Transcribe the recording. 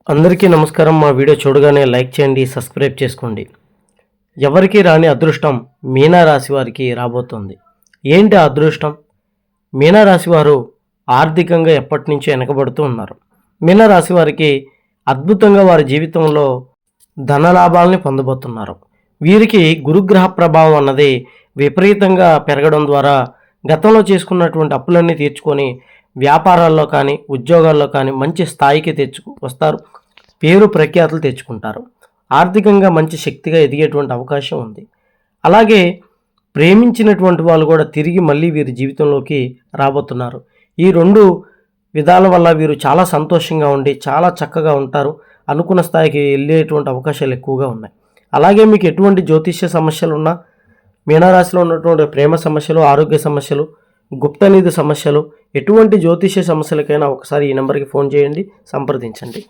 అందరికీ నమస్కారం. మా వీడియో చూడగానే లైక్ చేయండి, సబ్స్క్రైబ్ చేసుకోండి. ఎవరికి రాని అదృష్టం మీనరాశి వారికి రాబోతోంది. ఏంటి ఆ అదృష్టం? మీనరాశి వారు ఆర్థికంగా ఎప్పటి నుంచో వెనకబడుతూ ఉన్నారు. మీనరాశి వారికి అద్భుతంగా వారి జీవితంలో ధనలాభాలని పొందబోతున్నారు. వీరికి గురుగ్రహ ప్రభావం అన్నది విపరీతంగా పెరగడం ద్వారా గతంలో చేసుకున్నటువంటి అప్పులన్నీ తీర్చుకొని వ్యాపారాల్లో కానీ ఉద్యోగాల్లో కానీ మంచి స్థాయికి వస్తారు. పేరు ప్రఖ్యాతులు తెచ్చుకుంటారు. ఆర్థికంగా మంచి శక్తిగా ఎదిగేటువంటి అవకాశం ఉంది. అలాగే ప్రేమించినటువంటి వాళ్ళు కూడా తిరిగి మళ్ళీ వీరి జీవితంలోకి రాబోతున్నారు. ఈ రెండు విధాల వల్ల వీరు చాలా సంతోషంగా ఉండి చాలా చక్కగా ఉంటారు. అనుకున్న స్థాయికి వెళ్ళేటువంటి అవకాశాలు ఎక్కువగా ఉన్నాయి. అలాగే మీకు ఎటువంటి జ్యోతిష్య సమస్యలు ఉన్నా, మీనరాశిలో ఉన్నటువంటి ప్రేమ సమస్యలు, ఆరోగ్య సమస్యలు, గుప్తనిధి సమస్యలు, ఎటువంటి జ్యోతిష్య సమస్యలకైనా ఒకసారి ఈ నెంబర్కి ఫోన్ చేయండి, సంప్రదించండి.